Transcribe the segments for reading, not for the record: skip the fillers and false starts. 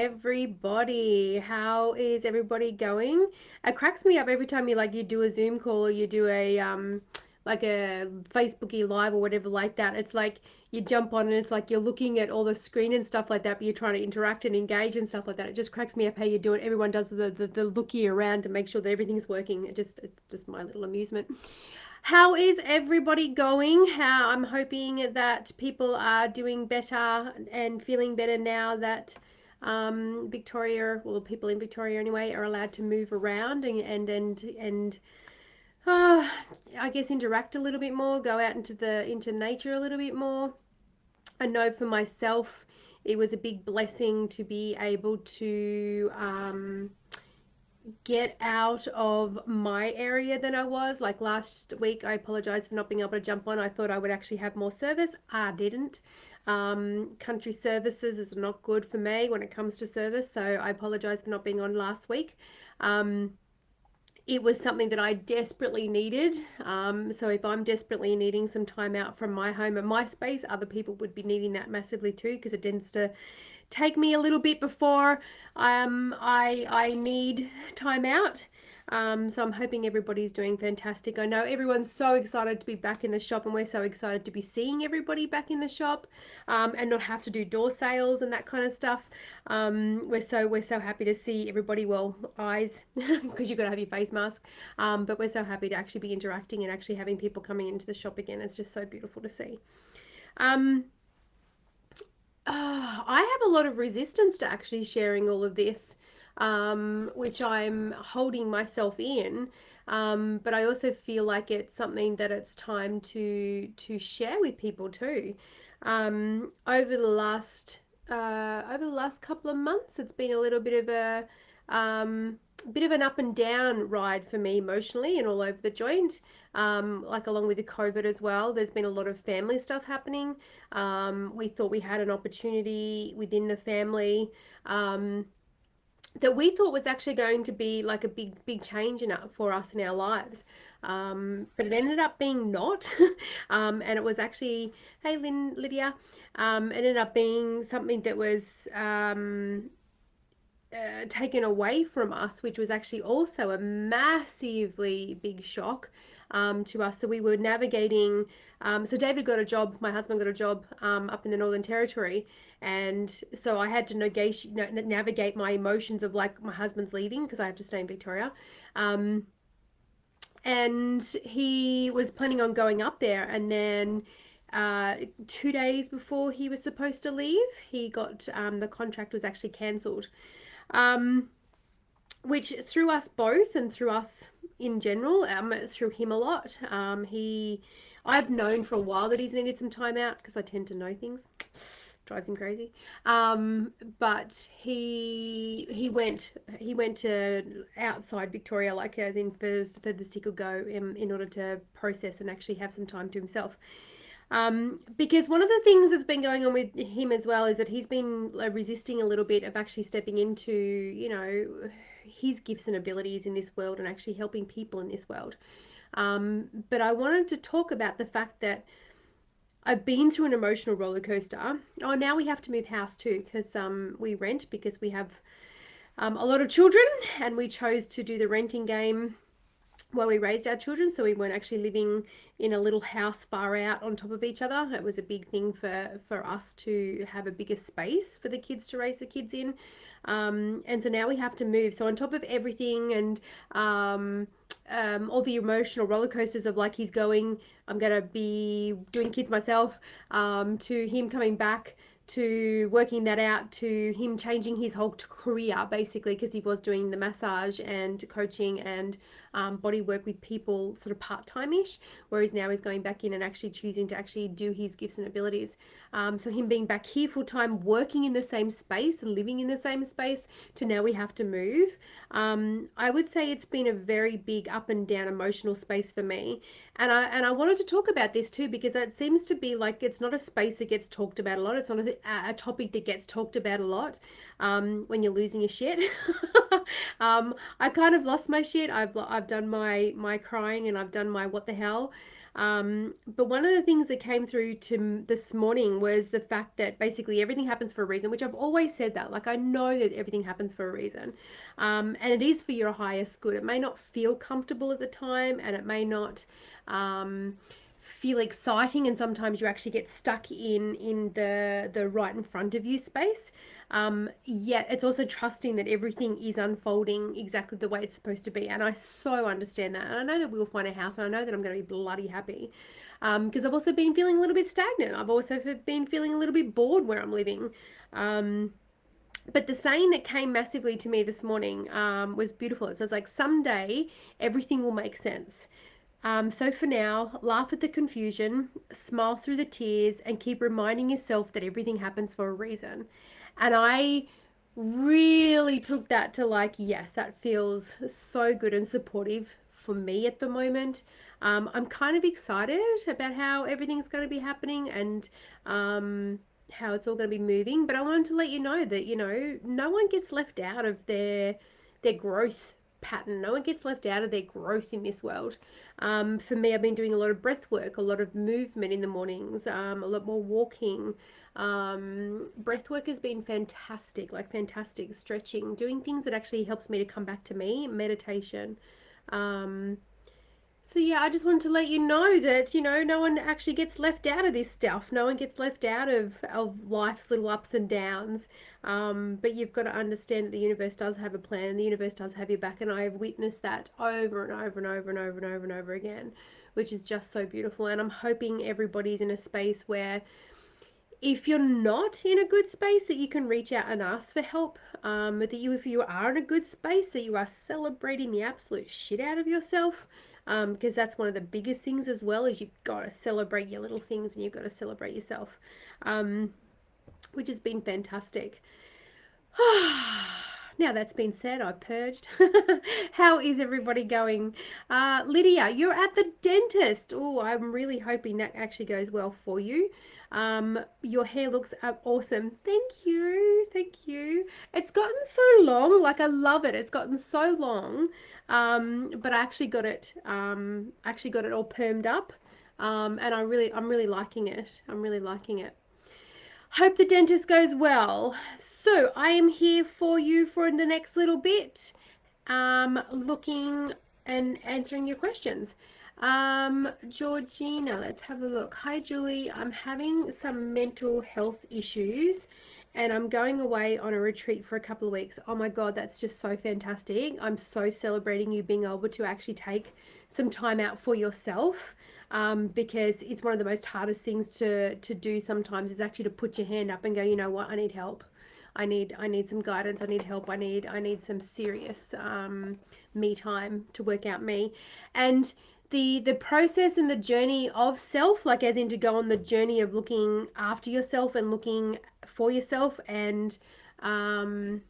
everybody? How is everybody going? It cracks me up every time you do a Zoom call or you do a like a Facebooky live or whatever like that. It's like you jump on and it's like you're looking at all the screen and stuff like that, but you're trying to interact and engage and stuff like that. It just cracks me up how you do it. Everyone does the looky around to make sure that everything's working. It's just my little amusement. How is everybody going? How I'm hoping that people are doing better and feeling better now that Victoria, well, the people in Victoria anyway, are allowed to move around and uh, I guess interact a little bit more, go out into nature a little bit more. I know for myself, it was a big blessing to be able to get out of my area than I was. Like last week, I apologize for not being able to jump on. I thought I would actually have more service. I didn't. Country services is not good for me when it comes to service, so I apologize for not being on last week. Um, it was something that I desperately needed. So if I'm desperately needing some time out from my home and my space, other people would be needing that massively too, because it tends to take me a little bit before I need time out. So I'm hoping everybody's doing fantastic. I know everyone's so excited to be back in the shop, and we're so excited to be seeing everybody back in the shop, and not have to do door sales and that kind of stuff. We're so happy to see everybody. Well, eyes, because you've got to have your face mask. But we're so happy to actually be interacting and actually having people coming into the shop again. It's just so beautiful to see. Um, I have a lot of resistance to actually sharing all of this, which I'm holding myself in. But I also feel like it's something that it's time to share with people too. Over the last couple of months, it's been a little bit of an up and down ride for me emotionally and all over the joint. Like along with the COVID as well, there's been a lot of family stuff happening. We thought we had an opportunity within the family that we thought was actually going to be like a big change for us in our lives. But it ended up being not. And it was actually, hey Lydia, it ended up being something that was taken away from us, which was actually also a massively big shock to us. So we were navigating. So David got a job, my husband got a job up in the Northern Territory, and so I had to navigate my emotions of like my husband's leaving because I have to stay in Victoria. And he was planning on going up there, and then 2 days before he was supposed to leave, he got the contract was actually cancelled, um, which threw us both and through us in general, through him a lot. I've known for a while that he's needed some time out because I tend to know things. Drives him crazy. But he went to outside Victoria, like as in furthest he could go in order to process and actually have some time to himself. Because one of the things that's been going on with him as well is that he's been resisting a little bit of actually stepping into, his gifts and abilities in this world and actually helping people in this world. But I wanted to talk about the fact that I've been through an emotional roller coaster. Oh, now we have to move house too because we rent because we have a lot of children and we chose to do the renting game while we raised our children, so we weren't actually living in a little house far out on top of each other. It was a big thing for us to have a bigger space for the kids to raise the kids in. And so now we have to move. So on top of everything and all the emotional roller coasters of like he's going, I'm gonna be doing kids myself, to him coming back, to working that out, to him changing his whole career basically because he was doing the massage and coaching and body work with people sort of part-time-ish, whereas now he's going back in and actually choosing to actually do his gifts and abilities. So him being back here full-time, working in the same space and living in the same space, to now we have to move. I would say it's been a very big up and down emotional space for me. And I wanted to talk about this too because it seems to be like it's not a space that gets talked about a lot. It's not a topic that gets talked about a lot when you're losing your shit. I kind of lost my shit. I've done my crying and I've done my what the hell. But one of the things that came through to this morning was the fact that basically everything happens for a reason, which I've always said that. Like, I know that everything happens for a reason. And it is for your highest good. It may not feel comfortable at the time, and it may not feel exciting, and sometimes you actually get stuck in the right in front of you space. Yet it's also trusting that everything is unfolding exactly the way it's supposed to be. And I so understand that. And I know that we'll find a house, and I know that I'm going to be bloody happy. Because I've also been feeling a little bit stagnant. I've also been feeling a little bit bored where I'm living. Um, but the saying that came massively to me this morning was beautiful. It says, like, someday everything will make sense. So for now, laugh at the confusion, smile through the tears, and keep reminding yourself that everything happens for a reason. And I really took that to, like, yes, that feels so good and supportive for me at the moment. I'm kind of excited about how everything's going to be happening, and how it's all going to be moving. But I wanted to let you know that, no one gets left out of their growth pattern. No one gets left out of their growth in this world. For me, I've been doing a lot of breath work, a lot of movement in the mornings, a lot more walking. Breath work has been fantastic, like fantastic stretching, doing things that actually helps me to come back to me, meditation. Um, so yeah, I just wanted to let you know that, no one actually gets left out of this stuff. No one gets left out of life's little ups and downs. But you've got to understand that the universe does have a plan, and the universe does have your back, and I have witnessed that over and over and over and over and over and over again, which is just so beautiful. And I'm hoping everybody's in a space where, if you're not in a good space, that you can reach out and ask for help. That you, if you are in a good space, that you are celebrating the absolute shit out of yourself. Because that's one of the biggest things as well, is you've got to celebrate your little things, and you've got to celebrate yourself, um, which has been fantastic. Now that's been said, I purged. How is everybody going? Lydia, you're at the dentist. Oh, I'm really hoping that actually goes well for you. Your hair looks awesome. Thank you. Thank you. It's gotten so long. Like, I love it. It's gotten so long. But I actually got it all permed up. And I'm really liking it. I'm really liking it. Hope the dentist goes well. So I am here for you for the next little bit, looking and answering your questions. Georgina, let's have a look. Hi, Julie. I'm having some mental health issues, and I'm going away on a retreat for a couple of weeks. Oh my God, that's just so fantastic. I'm so celebrating you being able to actually take some time out for yourself, because it's one of the most hardest things to do sometimes, is actually to put your hand up and go, you know what, I need help. I need some guidance. I need help. I need some serious me time to work out me. And the process and the journey of self, like, as in to go on the journey of looking after yourself and looking for yourself, and um,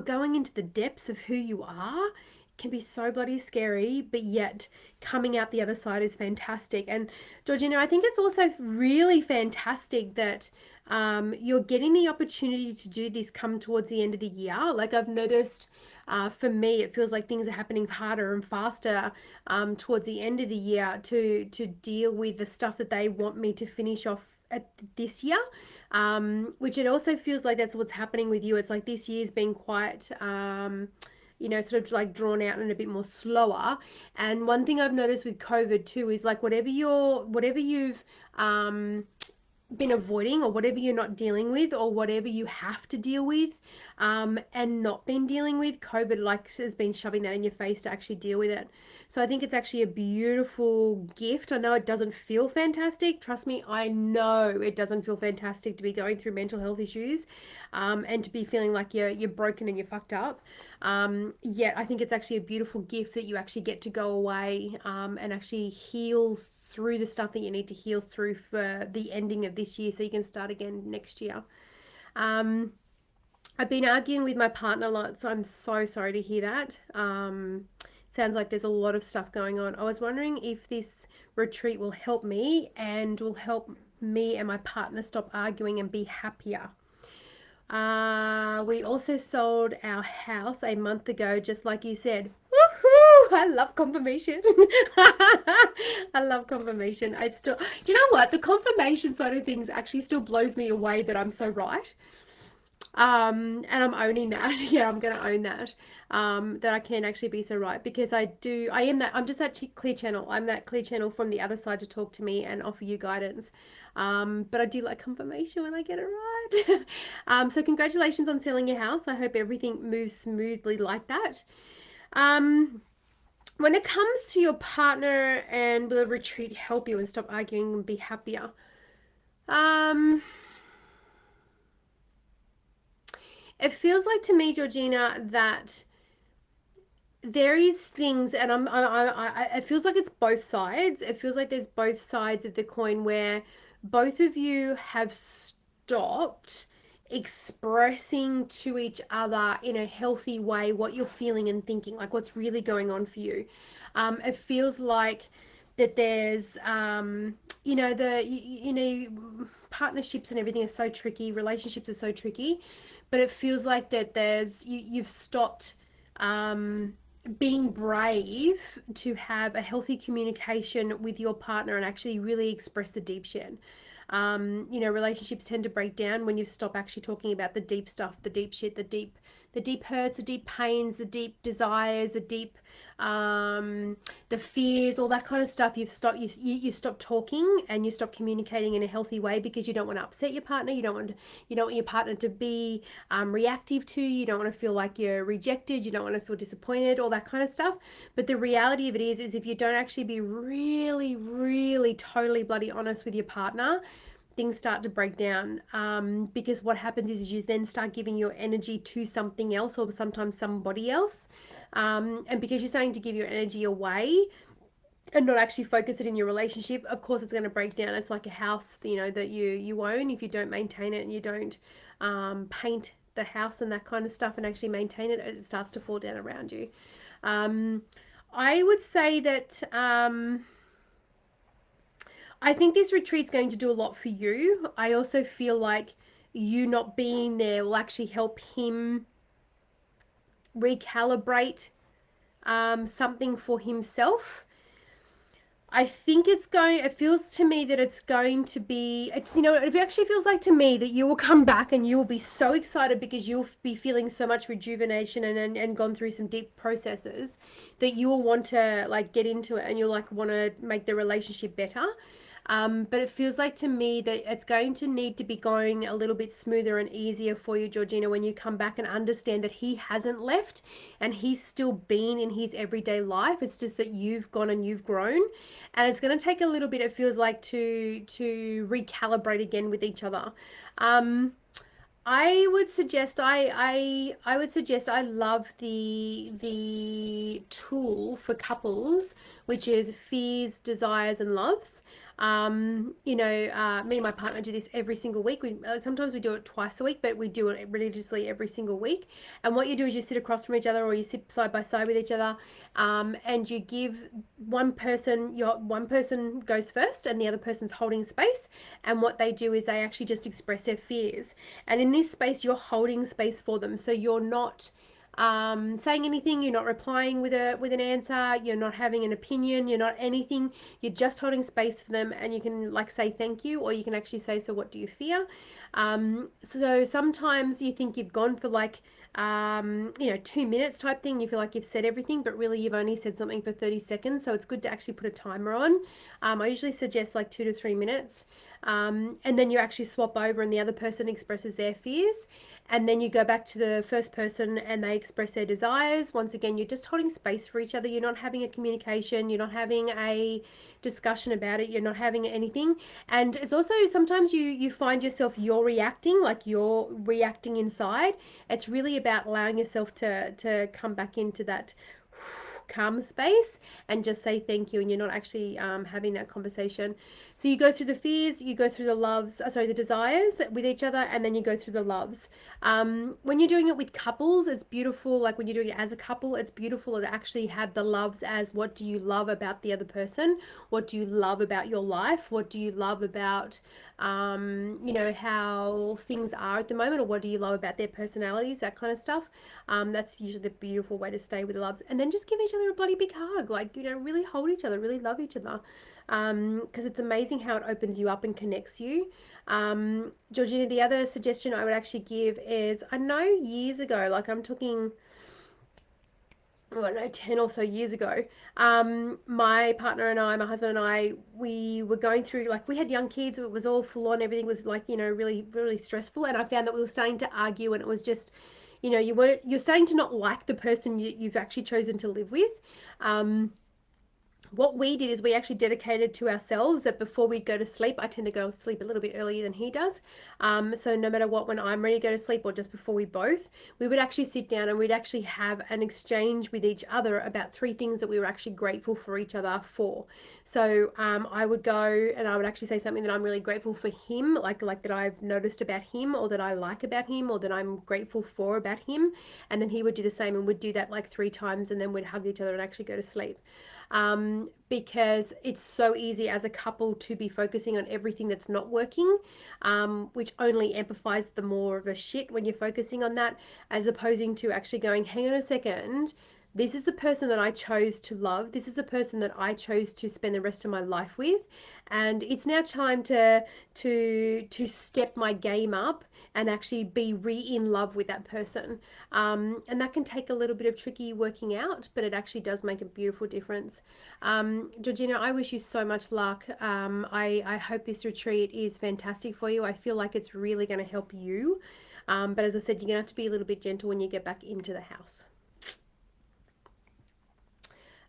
going into the depths of who you are, can be so bloody scary, but yet coming out the other side is fantastic. And Georgina, I think it's also really fantastic that you're getting the opportunity to do this come towards the end of the year. Like, I've noticed, for me, it feels like things are happening harder and faster towards the end of the year to deal with the stuff that they want me to finish off at this year, which it also feels like that's what's happening with you. It's like this year's been quite, sort of like drawn out and a bit more slower. And one thing I've noticed with COVID too is, like, whatever you've been avoiding, or whatever you're not dealing with, or whatever you have to deal with, and not been dealing with, COVID, like, has been shoving that in your face to actually deal with it. So I think it's actually a beautiful gift. I know it doesn't feel fantastic. Trust me, I know it doesn't feel fantastic to be going through mental health issues, and to be feeling like you're broken and you're fucked up. Yet I think it's actually a beautiful gift that you actually get to go away, and actually heal through the stuff that you need to heal through for the ending of this year, so you can start again next year. Um, I've been arguing with my partner a lot, so I'm so sorry to hear that. Sounds like there's a lot of stuff going on. I was wondering if this retreat will help me, and will help me and my partner stop arguing and be happier. We also sold our house a month ago, just like you said. Woohoo! I love confirmation. I love confirmation. I still, do you know what? The confirmation side of things actually still blows me away that I'm so right. And I'm owning that. Yeah, I'm gonna own that. That I can actually be so right because I am that. I'm just that clear channel. I'm that clear channel from the other side to talk to me and offer you guidance. But I do like confirmation when I get it right. So congratulations on selling your house. I hope everything moves smoothly like that. Um, when it comes to your partner and will a retreat help you and stop arguing and be happier? Um, it feels like to me, Georgina, that there is things, and it feels like it's both sides. It feels like there's both sides of the coin where both of you have stopped expressing to each other in a healthy way what you're feeling and thinking, like what's really going on for you. It feels like that there's, partnerships and everything are so tricky, relationships are so tricky, but it feels like that you've stopped being brave to have a healthy communication with your partner and actually really express the deep shit. Relationships tend to break down when you stop actually talking about the deep stuff, the deep shit, the deep hurts, the deep pains, the deep desires, the fears, all that kind of stuff. You stop talking and you stop communicating in a healthy way because you don't want to upset your partner. You don't want your partner to be reactive to you. You don't want to feel like you're rejected. You don't want to feel disappointed, all that kind of stuff. But the reality of it is if you don't actually be really, really, totally bloody honest with your partner, things start to break down, because what happens is you then start giving your energy to something else or sometimes somebody else, and because you're starting to give your energy away and not actually focus it in your relationship, of course it's going to break down. It's like a house, that you own. If you don't maintain it and you don't paint the house and that kind of stuff and actually maintain it, it starts to fall down around you. um, I would say that I think this retreat's going to do a lot for you. I also feel like you not being there will actually help him recalibrate something for himself. I think it feels to me that it actually feels like to me that you will come back and you will be so excited because you'll be feeling so much rejuvenation and gone through some deep processes that you will want to like get into it and you'll like want to make the relationship better. But it feels like to me that it's going to need to be going a little bit smoother and easier for you, Georgina, when you come back and understand that he hasn't left and he's still been in his everyday life. It's just that you've gone and you've grown, and it's going to take a little bit. It feels like to recalibrate again with each other. Um, I would suggest I love the tool for couples, which is fears, desires, and loves. Me and my partner do this every single week. Sometimes we do it twice a week, but we do it religiously every single week. And what you do is you sit across from each other, or you sit side by side with each other, and you give one person goes first, and the other person's holding space. And what they do is they actually just express their fears. And in this space, you're holding space for them, so you're not saying anything, you're not replying with an answer, you're not having an opinion, you're not anything, you're just holding space for them, and you can like say thank you, or you can actually say, so what do you fear? So sometimes you think you've gone for like 2 minutes type thing, you feel like you've said everything, but really you've only said something for 30 seconds, so it's good to actually put a timer on. I usually suggest like 2 to 3 minutes, and then you actually swap over and the other person expresses their fears, and then you go back to the first person and they express their desires. Once again, you're just holding space for each other. You're not having a communication, you're not having a discussion about it, you're not having anything. And it's also sometimes you find yourself you're reacting inside. It's really about allowing yourself to come back into that calm space and just say thank you, and you're not actually having that conversation. So you go through the fears, you go through the the desires with each other, and then you go through the loves. When you're doing it with couples, it's beautiful. Like when you're doing it as a couple, it's beautiful to actually have the loves as, what do you love about the other person? What do you love about your life? What do you love about how things are at the moment, or what do you love about their personalities, that kind of stuff. That's usually the beautiful way to stay with the loves, and then just give each other other a bloody big hug. Like, really hold each other, really love each other. Because it's amazing how it opens you up and connects you. Georgina, the other suggestion I would actually give is, I know years ago, like I'm talking, oh, I don't know, 10 or so years ago, my partner and I, my husband and I, we were going through, like, we had young kids, it was all full on, everything was like, really, really stressful. And I found that we were starting to argue, and it was just, you're starting to not like the person you've actually chosen to live with. What we did is we actually dedicated to ourselves that before we'd go to sleep, I tend to go to sleep a little bit earlier than he does. So no matter what, when I'm ready to go to sleep or just before we would actually sit down and we'd actually have an exchange with each other about three things that we were actually grateful for each other for. So I would go and I would actually say something that I'm really grateful for him, like that I've noticed about him, or that I like about him, or that I'm grateful for about him. And then he would do the same, and we'd do that like 3 times, and then we'd hug each other and actually go to sleep. Because it's so easy as a couple to be focusing on everything that's not working, which only amplifies the more of a shit when you're focusing on that, as opposing to actually going, hang on a second, this is the person that I chose to love. This is the person that I chose to spend the rest of my life with, and it's now time to step my game up and actually be in love with that person. And that can take a little bit of tricky working out, but it actually does make a beautiful difference. Georgina, I wish you so much luck. I hope this retreat is fantastic for you. I feel like it's really going to help you. But as I said, you're going to have to be a little bit gentle when you get back into the house.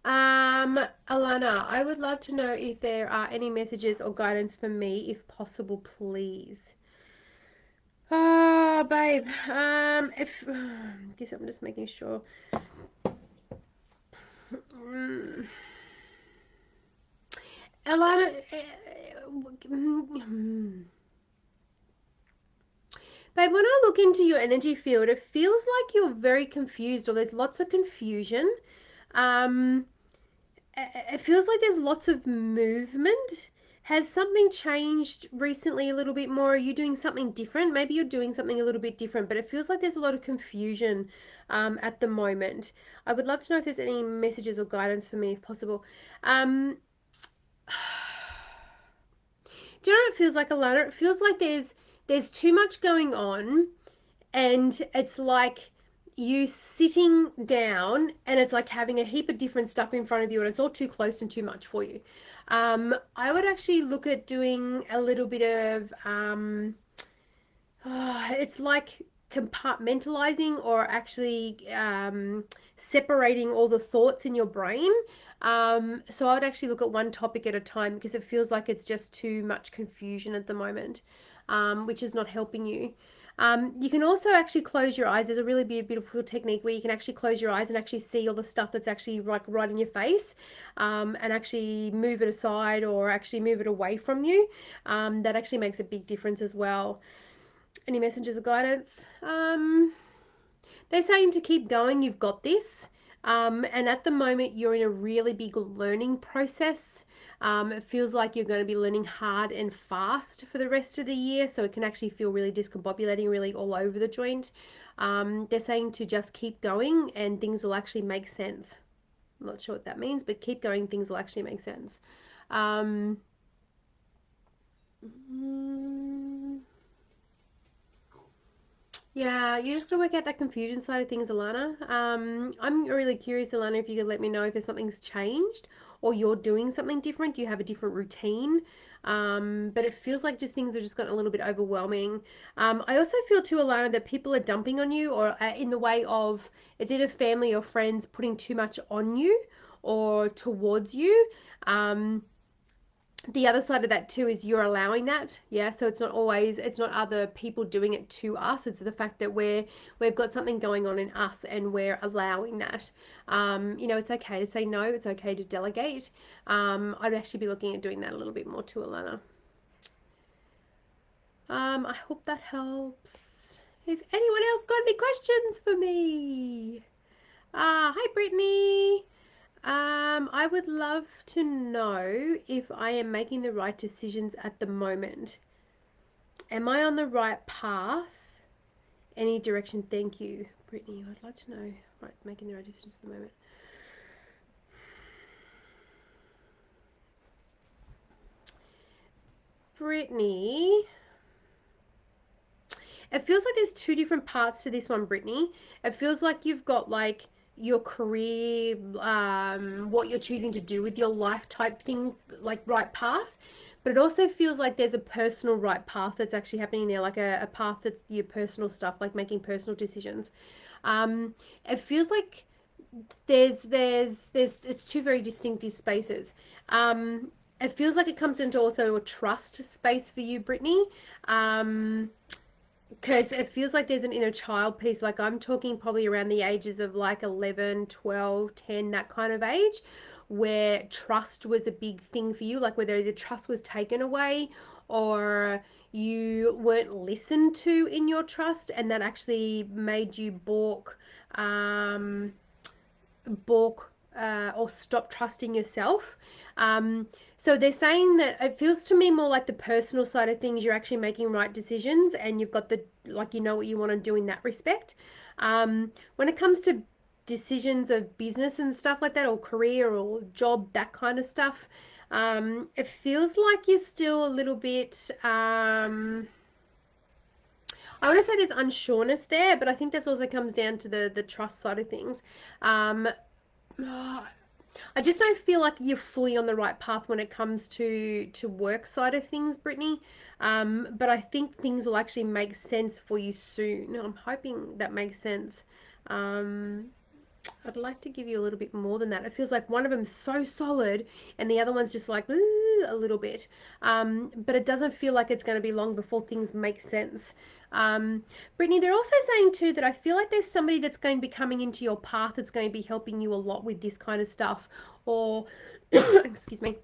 Alana, I would love to know if there are any messages or guidance for me, if possible, please. Oh, babe. If I guess I'm just making sure. Alana, babe, when I look into your energy field, it feels like you're very confused, or there's lots of confusion. Um, it feels like there's lots of movement. Has something changed recently a little bit more? Are you doing something different? Maybe you're doing something a little bit different, but it feels like there's a lot of confusion at the moment. I would love to know if there's any messages or guidance for me, if possible. Um, do you know what it feels like, Alana? It feels like there's too much going on, and it's like you sitting down and it's like having a heap of different stuff in front of you, and it's all too close and too much for you. I would actually look at doing a little bit of it's like compartmentalizing, or actually separating all the thoughts in your brain. So I would actually look at one topic at a time, because it feels like it's just too much confusion at the moment, which is not helping you. You can also actually close your eyes. There's a really beautiful technique where you can actually close your eyes and actually see all the stuff that's actually like right in your face, and actually move it aside or actually move it away from you. That actually makes a big difference as well. Any messages of guidance? They're saying to keep going. You've got this. And at the moment, you're in a really big learning process. It feels like you're going to be learning hard and fast for the rest of the year, so it can actually feel really discombobulating, really all over the joint. They're saying to just keep going and things will actually make sense. I'm not sure what that means, but keep going, things will actually make sense. Um, mm, Yeah, you just gotta work out that confusion side of things, Alana. I'm really curious, Alana, if you could let me know if there's something's changed or you're doing something different. Do you have a different routine? But it feels like just things have just gotten a little bit overwhelming. I also feel too, Alana, that people are dumping on you, or in the way of it's either family or friends putting too much on you or towards you. Um, the other side of that too is you're allowing that. Yeah, so it's not other people doing it to us, it's the fact that we've got something going on in us and we're allowing that. It's okay to say no, it's okay to delegate. I'd actually be looking at doing that a little bit more too, Alana. I hope that helps. Has anyone else got any questions for me? Hi Brittany. I would love to know if I am making the right decisions at the moment. Am I on the right path? Any direction? Thank you, Brittany. I'd like to know. Right, making the right decisions at the moment. Brittany, it feels like there's two different parts to this one, Brittany. It feels like you've got like your career, what you're choosing to do with your life type thing, like right path. But it also feels like there's a personal right path that's actually happening there, like a path that's your personal stuff, like making personal decisions. It feels like there's it's two very distinctive spaces. It feels like it comes into also a trust space for you, Brittany. Um, because it feels like there's an inner child piece. Like I'm talking probably around the ages of like 11, 12, 10, that kind of age, where trust was a big thing for you, like whether the trust was taken away or you weren't listened to in your trust, and that actually made you balk or stop trusting yourself. Um, so they're saying that it feels to me more like the personal side of things. You're actually making right decisions, and you've got the like you know what you want to do in that respect. When it comes to decisions of business and stuff like that, or career or job, that kind of stuff, it feels like you're still a little bit. I want to say there's unsureness there, but I think that also comes down to the trust side of things. Um, I just don't feel like you're fully on the right path when it comes to work side of things, Brittany. But I think things will actually make sense for you soon. I'm hoping that makes sense. Um, I'd like to give you a little bit more than that. It feels like one of them's so solid and the other one's just like a little bit. But it doesn't feel like it's going to be long before things make sense. Brittany, they're also saying too that I feel like there's somebody that's going to be coming into your path that's going to be helping you a lot with this kind of stuff, or excuse me,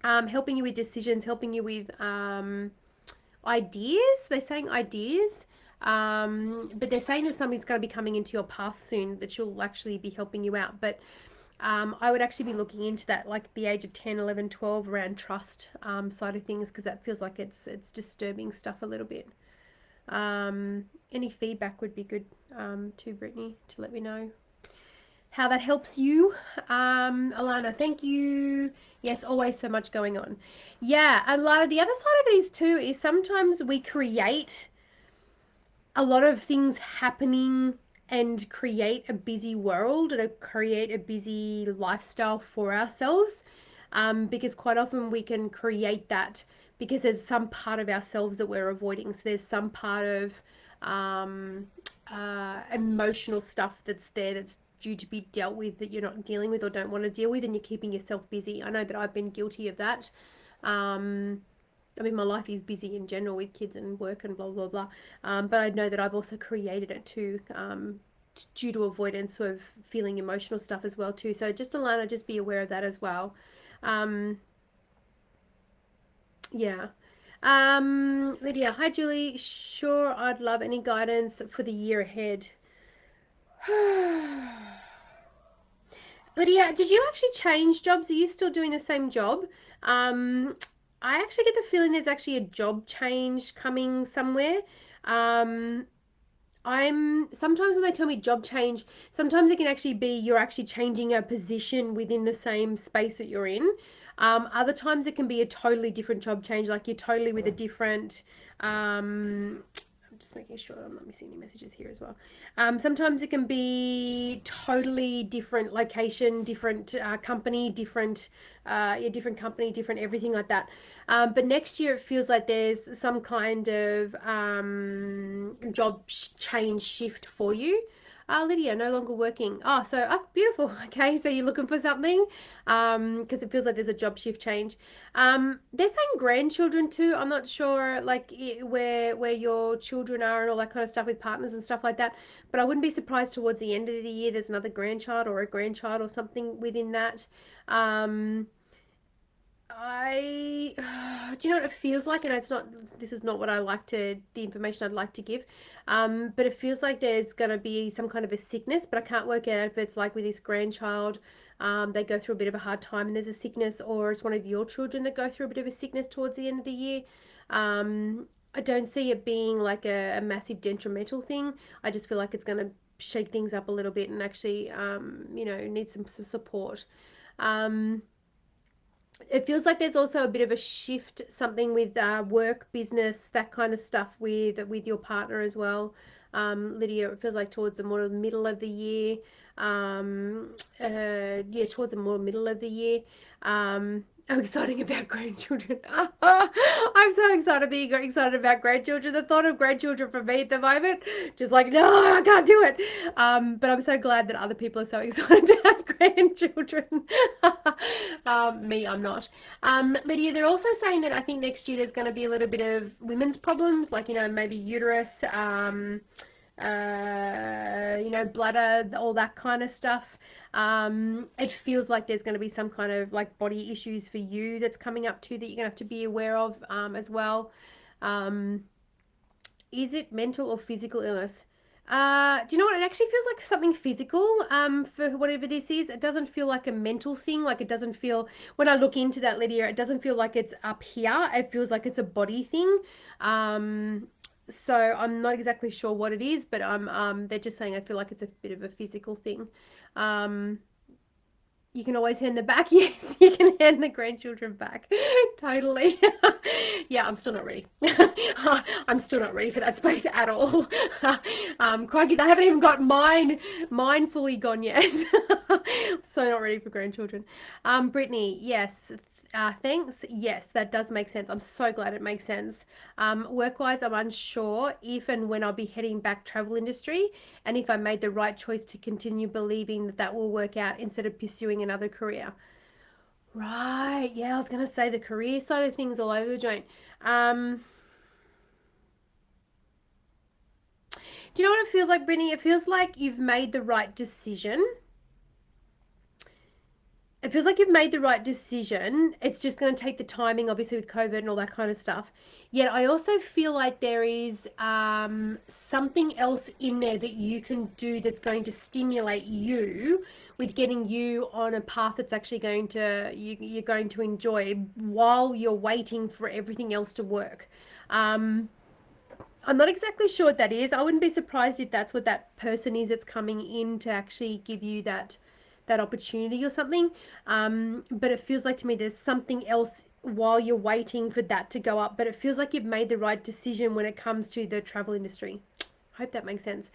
helping you with decisions, helping you with ideas. They're saying ideas. But they're saying that somebody's going to be coming into your path soon that she'll actually be helping you out. But I would actually be looking into that, like the age of 10, 11, 12, around trust side of things, because that feels like it's disturbing stuff a little bit. Any feedback would be good to Brittany to let me know how that helps you. Alana, thank you. Yes, always so much going on. Yeah, Alana, the other side of it is too, is sometimes we create a lot of things happening and create a busy world and create a busy lifestyle for ourselves. Because quite often we can create that because there's some part of ourselves that we're avoiding. So there's some part of um, emotional stuff that's there that's due to be dealt with that you're not dealing with or don't want to deal with, and you're keeping yourself busy. I know that I've been guilty of that. Um, I mean, my life is busy in general with kids and work and blah, blah, blah. But I know that I've also created it too, due to avoidance of feeling emotional stuff as well too. So just Alana, just be aware of that as well. Um, yeah. Lydia, hi Julie. Sure, I'd love any guidance for the year ahead. Lydia, did you actually change jobs? Are you still doing the same job? Um, I actually get the feeling there's actually a job change coming somewhere. Um, I'm sometimes when they tell me job change, sometimes it can actually be you're actually changing a position within the same space that you're in. Other times it can be a totally different job change, like you're totally with a different I'm just making sure I'm not missing any messages here as well. Sometimes it can be totally different location, different company, different company, different everything like that. But next year it feels like there's some kind of job change shift for you. Lydia, no longer working. Beautiful. Okay, so you're looking for something because it feels like there's a job shift change. They're saying grandchildren too. I'm not sure like where your children are and all that kind of stuff with partners and stuff like that. But I wouldn't be surprised towards the end of the year there's another grandchild or a grandchild or something within that. Um, I do you know what it feels like, and it's not. This is not what I like to. The information I'd like to give, but it feels like there's gonna be some kind of a sickness, but I can't work out if it's like with this grandchild, they go through a bit of a hard time and there's a sickness, or it's one of your children that go through a bit of a sickness towards the end of the year. I don't see it being like a massive detrimental thing. I just feel like it's gonna shake things up a little bit and actually, need some support. Um, It feels like there's also a bit of a shift, something with work, business, that kind of stuff with your partner as well. Lydia, it feels like towards the more middle of the year. Yeah, towards the more middle of the year. I'm excited about grandchildren. I'm so excited that you got excited about grandchildren. The thought of grandchildren for me at the moment, just like, no, I can't do it. But I'm so glad that other people are so excited to have grandchildren. Me, I'm not. Lydia, they're also saying that I think next year there's going to be a little bit of women's problems, like, maybe uterus, bladder, all that kind of stuff. It feels like there's going to be some kind of like body issues for you that's coming up too that you're going to have to be aware of as well. Um, is it mental or physical illness? Do you know what? It actually feels like something physical for whatever this is. It doesn't feel like a mental thing. Like it doesn't feel, when I look into that, Lydia, it doesn't feel like it's up here. It feels like it's a body thing. So I'm not exactly sure what it is, but they're just saying I feel like it's a bit of a physical thing. Um, you can always hand them back. Yes, you can hand the grandchildren back. Totally. Yeah, I'm still not ready. I'm still not ready for that space at all. Crikey, I haven't even got mine fully gone yet. So not ready for grandchildren. Brittany, yes. Thanks. Yes, that does make sense. I'm so glad it makes sense. Work-wise, I'm unsure if and when I'll be heading back travel industry, and if I made the right choice to continue believing that that will work out instead of pursuing another career. Right. Yeah, I was going to say the career side of things all over the joint. Um, do you know what it feels like, Brittany? It feels like you've made the right decision. It feels like you've made the right decision. It's just going to take the timing, obviously, with COVID and all that kind of stuff. Yet I also feel like there is something else in there that you can do that's going to stimulate you with getting you on a path that's actually you're going to enjoy while you're waiting for everything else to work. Um, I'm not exactly sure what that is. I wouldn't be surprised if that's what that person is that's coming in to actually give you that opportunity or something. But it feels like to me there's something else while you're waiting for that to go up. But it feels like you've made the right decision when it comes to the travel industry. I hope that makes sense.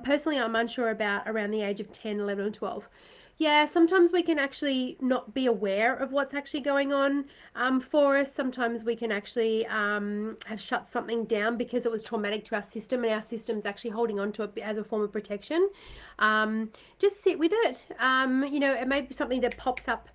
Personally, I'm unsure about around the age of 10, 11, or 12. Yeah, sometimes we can actually not be aware of what's actually going on for us. Sometimes we can actually have shut something down because it was traumatic to our system, and our system's actually holding on to it as a form of protection. Um, just sit with it. It may be something that pops up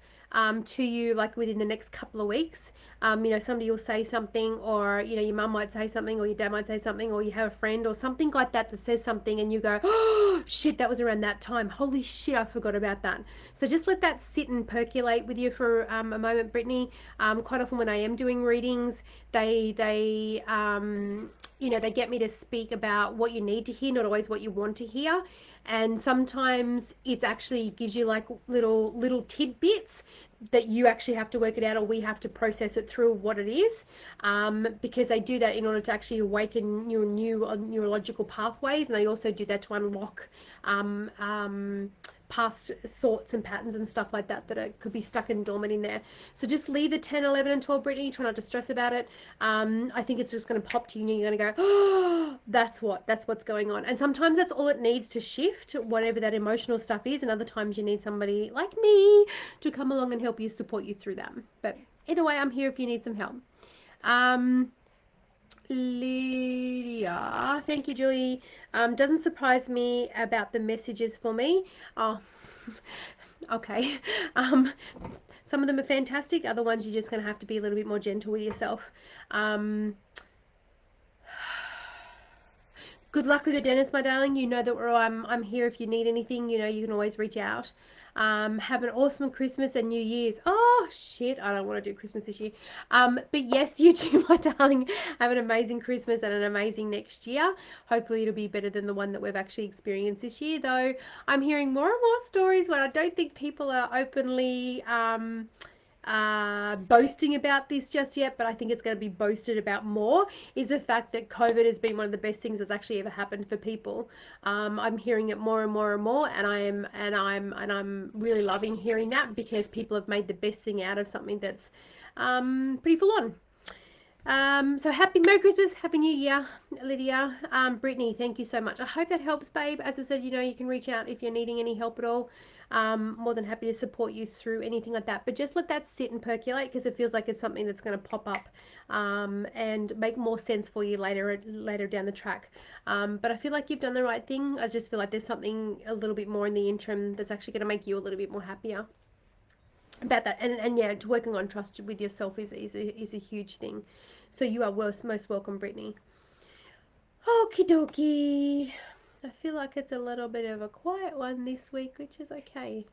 to you like within the next couple of weeks. Somebody will say something, or your mum might say something, or your dad might say something, or you have a friend or something like that that says something, and you go, oh shit, that was around that time. Holy shit, I forgot about that. So just let that sit and percolate with you for a moment, Brittany. Quite often when I am doing readings, they get me to speak about what you need to hear, not always what you want to hear. And sometimes it's actually gives you like little tidbits that you actually have to work it out, or we have to process it through what it is, because they do that in order to actually awaken your new neurological pathways, and they also do that to unlock past thoughts and patterns and stuff like that could be stuck and dormant in there. So just leave the 10, 11, and 12, Brittany. Try not to stress about it. I think it's just going to pop to you and you're going to go, oh, that's what's going on. And sometimes that's all it needs to shift, whatever that emotional stuff is. And other times you need somebody like me to come along and help you, support you through that. But either way, I'm here if you need some help. Um, Lydia, thank you, Julie. Doesn't surprise me about the messages for me. Oh, okay. Um, some of them are fantastic. Other ones you're just going to have to be a little bit more gentle with yourself. Um, Good luck with the dentist, my darling. You know that I'm here if you need anything. You can always reach out. Have an awesome Christmas and New Year's. Oh shit, I don't want to do Christmas this year. But yes, you too, my darling. Have an amazing Christmas and an amazing next year. Hopefully it'll be better than the one that we've actually experienced this year. Though I'm hearing more and more stories, but I don't think people are openly boasting about this just yet, but I think it's going to be boasted about more, is the fact that COVID has been one of the best things that's actually ever happened for people. I'm hearing it more and more and more, and I'm really loving hearing that, because people have made the best thing out of something that's pretty full on. So happy Merry Christmas, Happy New Year, Lydia. Brittany, thank you so much. I hope that helps, babe. As I said, you can reach out if you're needing any help at all. More than happy to support you through anything like that. But just let that sit and percolate, because it feels like it's something that's going to pop up and make more sense for you later down the track. But I feel like you've done the right thing. I just feel like there's something a little bit more in the interim that's actually going to make you a little bit more happier about that. And yeah, working on trust with yourself is a huge thing. So you are most welcome, Brittany. Okie dokie. I feel like it's a little bit of a quiet one this week, which is okay.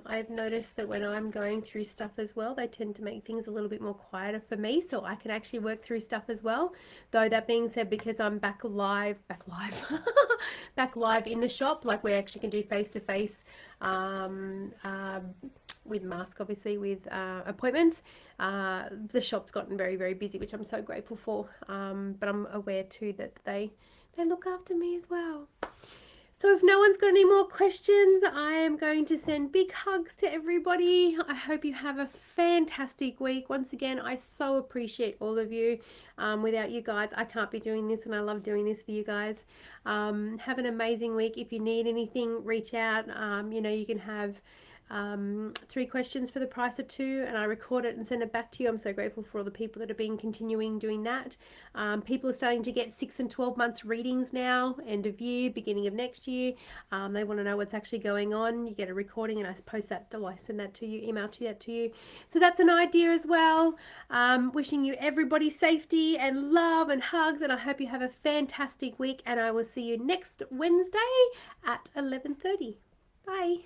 I've noticed that when I'm going through stuff as well, they tend to make things a little bit more quieter for me, so I can actually work through stuff as well. Though that being said, because I'm back live, back live in the shop, like we actually can do face to face, with mask, obviously, with appointments. The shop's gotten very, very busy, which I'm so grateful for. But I'm aware too that they look after me as well. So if no one's got any more questions, I am going to send big hugs to everybody. I hope you have a fantastic week. Once again, I so appreciate all of you. Without you guys, I can't be doing this, and I love doing this for you guys. Have an amazing week. If you need anything, reach out. You can have 3 questions for the price of 2, and I record it and send it back to you. I'm so grateful for all the people that have been continuing doing that. People are starting to get 6 and 12 months readings now, end of year, beginning of next year. They want to know what's actually going on. You get a recording, and I post that, or I send that to you, email that to you. So that's an idea as well. Wishing you everybody safety and love and hugs, and I hope you have a fantastic week, and I will see you next Wednesday at 11:30. Bye.